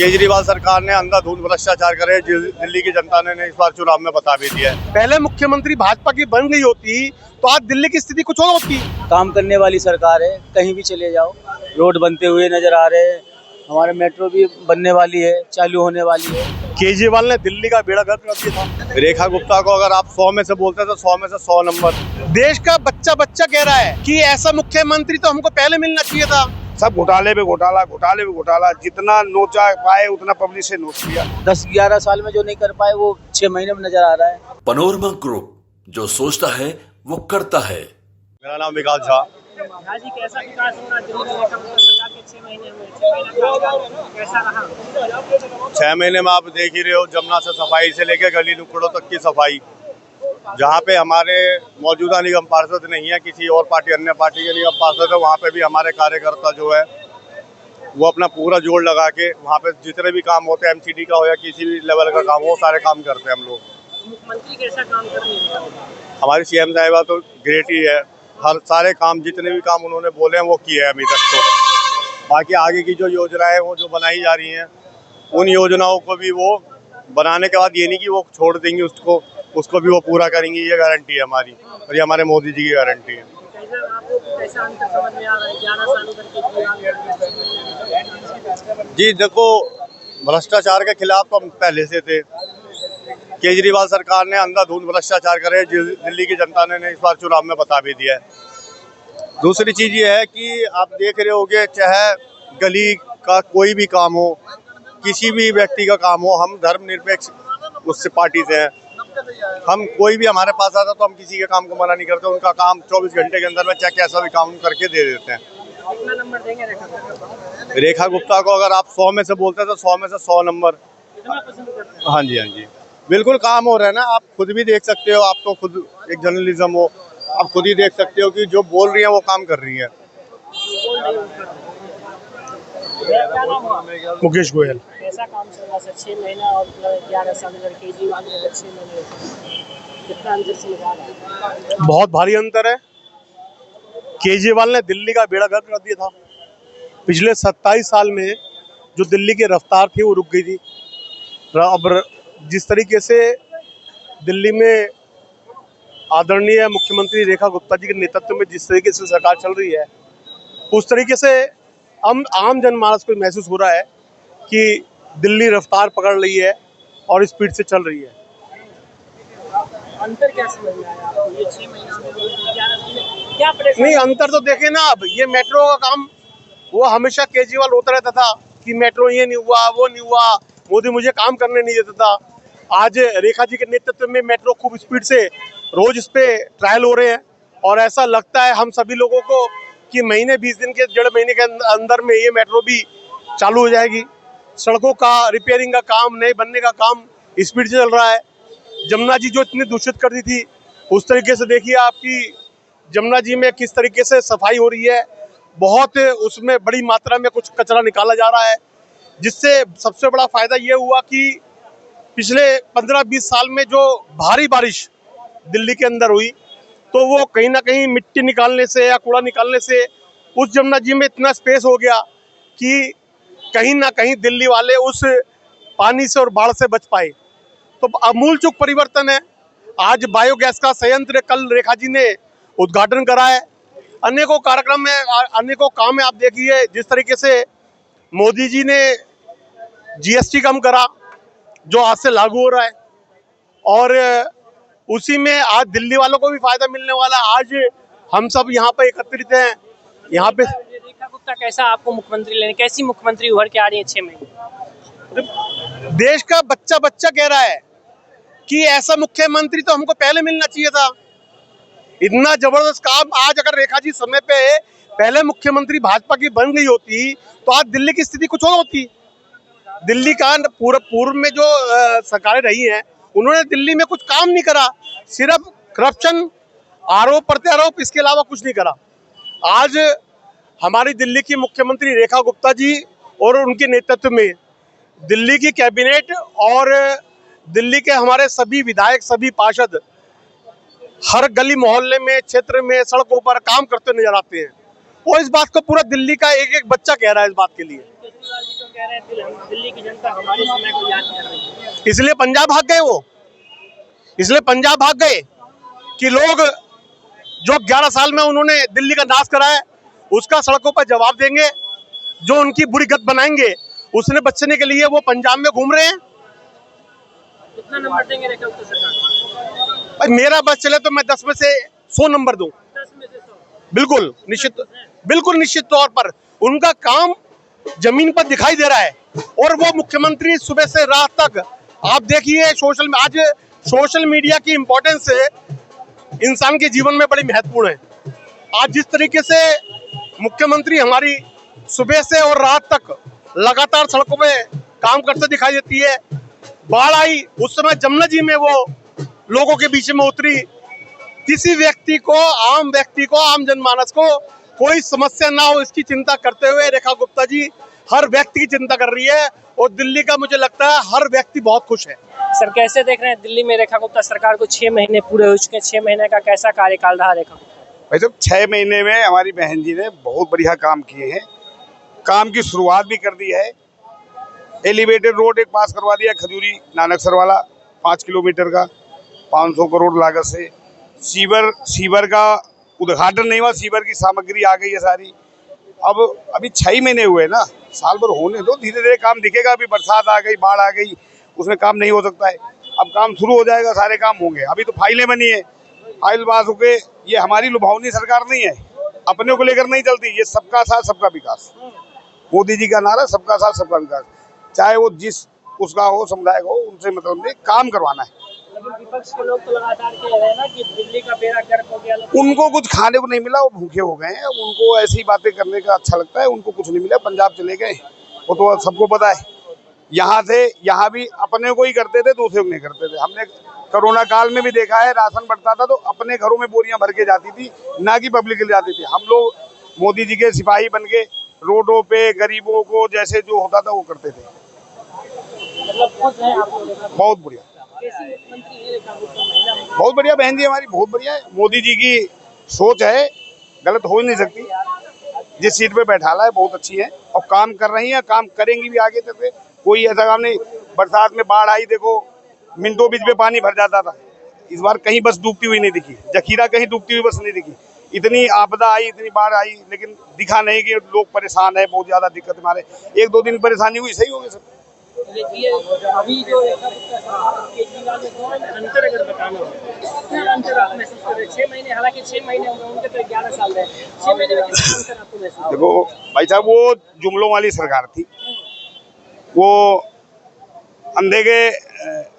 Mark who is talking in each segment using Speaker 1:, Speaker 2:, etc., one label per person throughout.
Speaker 1: केजरीवाल सरकार ने अंधाधुंध भ्रष्टाचार करे, दिल्ली की जनता ने इस बार चुनाव में बता भी दिया है।
Speaker 2: पहले मुख्यमंत्री भाजपा की बन गई होती तो आज दिल्ली की स्थिति कुछ और होती।
Speaker 3: काम करने वाली सरकार है, कहीं भी चले जाओ रोड बनते हुए नजर आ रहे हैं। हमारे मेट्रो भी बनने वाली है, चालू होने वाली है।
Speaker 2: केजरीवाल ने दिल्ली का बेड़ा गर्क कर दिया था।
Speaker 1: रेखा गुप्ता को अगर आप 100 में से बोलते हैं तो 100 में से 100 नंबर।
Speaker 2: देश का बच्चा बच्चा कह रहा है कि ऐसा मुख्यमंत्री तो हमको पहले मिलना चाहिए था।
Speaker 4: सब घोटाले पे घोटाला, घोटाले पे घोटाला, जितना नोचा पाए उतना पब्लिक से नोच लिया।
Speaker 3: 10-11 साल में जो नहीं कर पाए वो 6 महीने में नजर आ रहा है।
Speaker 5: पनोरमा ग्रुप, जो सोचता है वो करता है।
Speaker 1: मेरा नाम विकास झा।
Speaker 6: जी, कैसा विकास हो रहा है दिल्ली में सरकार के 6 महीने हुए? 6 महीने कैसा रहा?
Speaker 1: 6 महीने में आप देख ही रहे हो, जमुना से सफाई से लेकर गली नुक्कड़ों तक की सफाई। जहाँ पे हमारे मौजूदा निगम पार्षद नहीं है, किसी और पार्टी अन्य पार्टी के निगम पार्षद है, वहाँ पे भी हमारे कार्यकर्ता जो है वो अपना पूरा जोर लगा के वहाँ पे जितने भी काम होते हैं, एमसीडी का हो या किसी भी लेवल का काम हो, सारे काम करते हैं हम लोग।
Speaker 6: मुख्यमंत्री कैसा काम कर रही है?
Speaker 1: हमारी सीएम साहिबा तो ग्रेट ही है। हर सारे काम, जितने भी काम उन्होंने बोले हैं वो किए हैं अभी तक। तो बाकी आगे की जो योजनाएं वो जो बनाई जा रही हैं, उन योजनाओं को भी वो बनाने के बाद ये नहीं कि वो छोड़ देंगी उसको भी वो पूरा करेंगी, ये गारंटी है हमारी, और ये हमारे मोदी जी की गारंटी है।
Speaker 6: कैसा अंतर समझ में आ रहा है 11 सालों करके?
Speaker 1: जी देखो, भ्रष्टाचार के खिलाफ तो हम पहले से थे। केजरीवाल सरकार ने अंधाधुंध भ्रष्टाचार करे, दिल्ली की जनता ने इस बार चुनाव में बता भी दिया है। दूसरी चीज़ ये है कि आप देख रहे होंगे, चाहे गली का कोई भी काम हो, किसी भी व्यक्ति का काम हो, हम धर्मनिरपेक्ष उससे पार्टी से हैं। हम कोई भी हमारे पास आता तो हम किसी के काम को मना नहीं करते। उनका काम 24 घंटे के अंदर में चाहे कैसा भी काम करके दे देते हैं।
Speaker 6: कितना नंबर देंगे
Speaker 1: रेखा गुप्ता को अगर आप 100 में से बोलते हैं तो 100 में से 100 नंबर।
Speaker 6: कितना पसंद करते हैं?
Speaker 1: हाँ जी, हाँ जी, बिल्कुल काम हो रहा है ना। आप खुद भी देख सकते हो, आप तो खुद एक जर्नलिज्म हो, आप खुद ही देख सकते हो कि जो बोल रही है वो काम कर रही है।
Speaker 6: क्या नाम हुआ?
Speaker 2: मुकेश गोयल।
Speaker 6: कैसा काम चल रहा है 6 महीना और 11 साल में? केजरीवाल ने 6 महीने, कितना अंतर समझ आ रहा है?
Speaker 2: बहुत भारी अंतर है। केजरीवाल ने दिल्ली का बेड़ा गर्क कर दिया था। पिछले 27 साल में जो दिल्ली की रफ्तार थी वो रुक गई थी। अब जिस तरीके से दिल्ली में आदरणीय मुख्यमंत्री रेखा गुप्ता जी के नेतृत्व में जिस तरीके से सरकार चल रही है, उस तरीके से आम जनमानस को महसूस हो रहा है कि दिल्ली रफ्तार पकड़ रही है और स्पीड से चल रही है।
Speaker 6: अंतर क्या समझ में आया आपको? ये 6 महीना में 11 में क्या परेशानी?
Speaker 2: नहीं, अंतर तो देखे ना। अब ये मेट्रो का काम वो हमेशा केजरीवाल होता रहता था कि मेट्रो ये नहीं हुआ, वो नहीं हुआ, मोदी मुझे काम करने नहीं देता था। आज रेखा जी के नेतृत्व में मेट्रो खूब स्पीड से रोज इस पे ट्रायल हो रहे हैं, और ऐसा लगता है हम सभी लोगों को कि महीने 20 दिन के, 1.5 महीने के अंदर में ये मेट्रो भी चालू हो जाएगी। सड़कों का रिपेयरिंग का काम, नए बनने का काम स्पीड से चल रहा है। जमुना जी जो इतनी दूषित कर दी थी, उस तरीके से देखिए आपकी जमुना जी में किस तरीके से सफाई हो रही है। बहुत उसमें बड़ी मात्रा में कुछ कचरा निकाला जा रहा है, जिससे सबसे बड़ा फायदा ये हुआ कि पिछले 15-20 साल में जो भारी बारिश दिल्ली के अंदर हुई, तो वो कहीं ना कहीं मिट्टी निकालने से या कूड़ा निकालने से उस जमुना जी में इतना स्पेस हो गया कि कहीं ना कहीं दिल्ली वाले उस पानी से और बाढ़ से बच पाए। तो आमूलचूल परिवर्तन है। आज बायोगैस का संयंत्र कल रेखा जी ने उद्घाटन करा है। अनेकों कार्यक्रम है, अनेकों काम है। आप देखिए जिस तरीके से मोदी जी ने जीएसटी कम करा, जो आज से लागू हो रहा है, और उसी में आज दिल्ली वालों को भी फायदा मिलने वाला है। आज हम सब यहाँ पे एकत्रित हैं। यहाँ पे
Speaker 6: रेखा गुप्ता कैसा आपको मुख्यमंत्री लेने, कैसी मुख्यमंत्री उभर के आ रही है 6 महीने?
Speaker 2: देश का बच्चा बच्चा कह रहा है कि ऐसा मुख्यमंत्री तो हमको पहले मिलना चाहिए था। इतना जबरदस्त काम। आज अगर रेखा जी समय पे पहले मुख्यमंत्री भाजपा की बन गई होती तो आज दिल्ली की स्थिति कुछ और होती। दिल्ली का पूर्व में जो सरकारें रही हैं, उन्होंने दिल्ली में कुछ काम नहीं करा, सिर्फ करप्शन, आरोप प्रत्यारोप, इसके अलावा कुछ नहीं करा। आज हमारी दिल्ली की मुख्यमंत्री रेखा गुप्ता जी और उनके नेतृत्व में दिल्ली की कैबिनेट और दिल्ली के हमारे सभी विधायक, सभी पार्षद हर गली मोहल्ले में, क्षेत्र में, सड़कों पर काम करते नजर आते हैं। और इस बात को पूरा दिल्ली का एक एक बच्चा कह रहा है इस बात के लिए।
Speaker 6: कह रहे हैं दिल्ली की जनता हमारे समय को याद कर रही है।
Speaker 2: इसलिए पंजाब भाग गए वो, इसलिए पंजाब भाग गए कि लोग जो 11 साल में उन्होंने दिल्ली का नाश करा है उसका सड़कों पर जवाब देंगे। जो उनकी बुरी गत बनाएंगे उसने बचने के लिए वो पंजाब में घूम रहे हैं।
Speaker 6: कितना नंबर देंगे रेखा गुप्ता सरकार को?
Speaker 2: भाई मेरा बस चले तो मैं 10 में से 100 नंबर दूं।
Speaker 6: 10 में से 100?
Speaker 2: बिल्कुल निश्चित तौर पर उनका काम जमीन पर दिखाई दे रहा है। और वो मुख्यमंत्री सुबह से रात तक आप देखिए आज सोशल मीडिया की इंपॉर्टेंस इंसान के जीवन में बड़ी महत्वपूर्ण है। आज जिस तरीके से मुख्यमंत्री हमारी सुबह से और रात तक लगातार सड़कों पे काम करते दिखाई देती है। बाढ़ आई उस समय जमुना जी में वो लोगों के बीच में उतरी। किसी व्यक्ति को, आम जनमानस को कोई समस्या ना हो इसकी चिंता करते हुए रेखा गुप्ता जी हर व्यक्ति की चिंता कर रही है। और दिल्ली का मुझे लगता है हर व्यक्ति बहुत खुश है।
Speaker 6: सर कैसे देख रहे हैं दिल्ली में रेखा गुप्ता सरकार को 6 महीने पूरे हो चुके हैं, 6 महीने का कैसा कार्यकाल रहा रेखा गुप्ता?
Speaker 4: भाई साहब 6 महीने में हमारी बहन जी ने बहुत बढ़िया काम किए हैं। काम की शुरुआत भी कर दी है। एलिवेटेड रोड एक पास करवा दिया खजूरी नानकसर वाला 5 किलोमीटर का 500 करोड़ लागत से। सीवर का उद्घाटन नहीं हुआ, सीवर की सामग्री आ गई है सारी। अब अभी 6 महीने हुए ना, साल भर होने दो, धीरे धीरे काम दिखेगा। अभी बरसात आ गई, बाढ़ आ गई, उसमें काम नहीं हो सकता है। अब काम शुरू हो जाएगा, सारे काम होंगे। अभी तो फाइलें बनी है, फाइल पास हो गए। ये हमारी लुभावनी सरकार नहीं है, अपने को लेकर नहीं चलती। ये सबका साथ सबका विकास, मोदी जी का नारा सबका साथ सबका विकास। चाहे वो जिस उसका हो, समुदाय का हो, उनसे मतलब नहीं, काम करवाना है।
Speaker 6: लेकिन विपक्ष के लोग तो लगातार कह रहे हैं ना कि दिल्ली का बेड़ा गर्क हो गया।
Speaker 4: उनको कुछ खाने को नहीं मिला, वो भूखे हो गए हैं। उनको ऐसी बातें करने का अच्छा लगता है। उनको कुछ नहीं मिला, पंजाब चले गए, वो तो सबको पता है। यहाँ से यहाँ भी अपने को ही करते थे, दूसरे को नहीं करते थे। हमने कोरोना काल में भी देखा है, राशन बढ़ता था तो अपने घरों में बोरियां भर के जाती थी, ना कि पब्लिक के लिए जाती थी। हम लोग मोदी जी के सिपाही बन के रोडों पे गरीबों को जैसे जो होता था वो करते थे।
Speaker 6: मतलब खुश हैं आप लोग?
Speaker 4: बहुत बढ़िया,
Speaker 6: कैसी मुख्यमंत्री है रेखा गुप्ता? महिला मुख्यमंत्री।
Speaker 4: बहुत बढ़िया बहन जी हमारी, बहुत बढ़िया है। मोदी जी की सोच है, गलत हो ही नहीं सकती। जिस सीट पे बैठाला है बहुत अच्छी है और काम कर रही है, काम करेंगी भी आगे तक। कोई ऐसा काम नहीं। बरसात में बाढ़ आई, देखो मिनटों बीच में पानी भर जाता था। इस बार कहीं बस डूबती हुई नहीं दिखी, जखीरा कहीं डूबती हुई बस नहीं दिखी। इतनी आपदा आई, इतनी बाढ़ आई, लेकिन दिखा नहीं कि लोग परेशान है, बहुत ज्यादा दिक्कत हमारे। 1-2 दिन परेशानी हुई, सही हो गए सब।
Speaker 6: देखिए अभी जो रेखा गुप्ता सरकार केजरीवाल ने दोनों में अंतर अगर बताना हो, कितना अंतर आप महसूस कर रहे हैं? 6 महीने, हालांकि 6 महीने हो गए उनके तो 11 साल रहे, 6 महीने में कितना अंतर आपको महसूस?
Speaker 4: देखो भाई साहब, वो जुमलों वाली सरकार थी। वो अंधे के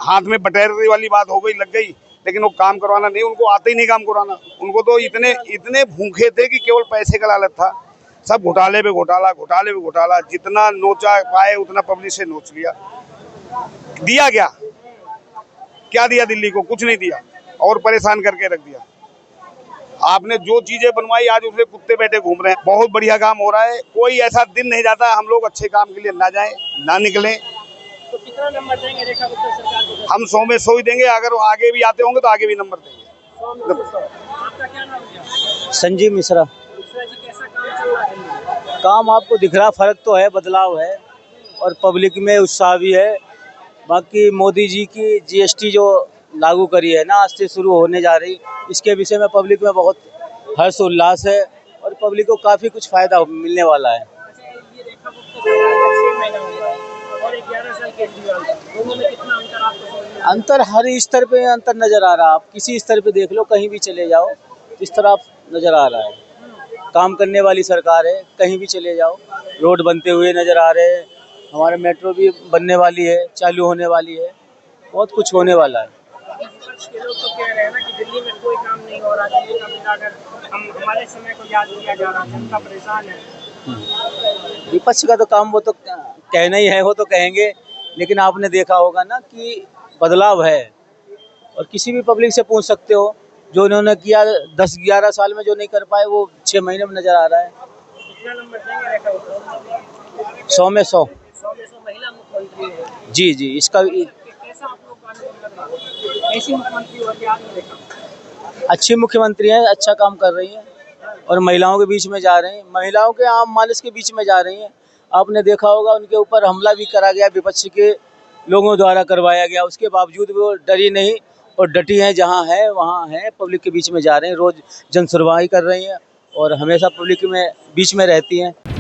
Speaker 4: हाथ में बटेरने वाली बात हो गई, लग गई, लेकिन वो काम करवाना नहीं, उनको आता ही नहीं काम करवाना। उनको तो इतने भूखे थे कि केवल पैसे का लालच था। सब घोटाले पे घोटाला, घोटाले पे घोटाला। जितना नोचा पाए उतना पब्लिक से नोच लिया। दिया क्या दिया दिल्ली को? कुछ नहीं दिया, और परेशान करके रख दिया। आपने जो चीजें बनवाई आज उसमें कुत्ते बैठे घूम रहे हैं। बहुत बढ़िया काम हो रहा है। कोई ऐसा दिन नहीं जाता हम लोग अच्छे काम के लिए ना जाएं, ना निकलें।
Speaker 6: तो कितना नंबर देंगे रेखा गुप्ता सरकार को?
Speaker 4: हम 100 में 100 ही देंगे। अगर वो आगे भी आते होंगे तो आगे भी नंबर देंगे।
Speaker 6: 100 में से 100। आपका क्या नाम है?
Speaker 3: संजीव मिश्रा।
Speaker 6: मिश्रा जी, कैसा काम चल रहा है?
Speaker 3: काम आपको दिख रहा, फर्क तो है, बदलाव है और पब्लिक में उत्साह भी है। बाकी मोदी जी की जीएसटी जो लागू करी है ना, आज से शुरू होने जा रही, इसके विषय में पब्लिक में बहुत हर्ष उल्लास है और पब्लिक को काफ़ी कुछ फ़ायदा मिलने वाला है।
Speaker 6: अच्छा, ये रेखा गुप्ता सरकार का 6 महीना हो गया है और 11 साल केजरीवाल का, दोनों में कितना अंतर आपको समझ में आता है?
Speaker 3: अंतर हर स्तर पे अंतर नज़र आ रहा है। आप किसी स्तर पे देख लो, कहीं भी चले जाओ, इस तरह नज़र आ रहा है। काम करने वाली सरकार है, कहीं भी चले जाओ, रोड बनते हुए नज़र आ रहे हैं। हमारे मेट्रो भी बनने वाली है, चालू होने वाली है, बहुत कुछ होने वाला है।
Speaker 6: विपक्ष के लोग तो कह रहे हैं ना कि दिल्ली में कोई काम नहीं हो रहा, दिल्ली का बेड़ा गर्क, हमारे समय को याद किया जा रहा है, जनता परेशान है।
Speaker 3: विपक्ष का तो काम वो तो कहना ही है, वो तो कहेंगे, लेकिन आपने देखा होगा ना कि बदलाव है। और किसी भी पब्लिक से पूछ सकते हो, जो उन्होंने किया 10-11 साल में जो नहीं कर पाए वो 6 महीने में नज़र आ रहा है।
Speaker 6: कितना नंबर देंगे रेखा गुप्ता?
Speaker 3: 100 में 100।
Speaker 6: 100 में 100 महिला मुख्यमंत्री है।
Speaker 3: जी, इसका
Speaker 6: कैसा आप लोग का अनुभव लग रहा है? कैसी मुख्यमंत्री और क्या आपने देखा?
Speaker 3: अच्छी मुख्यमंत्री हैं, अच्छा काम कर रही हैं और महिलाओं के बीच में जा रही हैं, महिलाओं के आम मानस के बीच में जा रही हैं। आपने देखा होगा उनके ऊपर हमला भी करा गया, विपक्ष के लोगों द्वारा करवाया गया, उसके बावजूद वो डरी नहीं और डटी हैं, जहाँ है वहाँ हैं, पब्लिक के बीच में जा रहे हैं, रोज़ जन सुनवाई कर रही हैं और हमेशा पब्लिक में बीच में रहती हैं।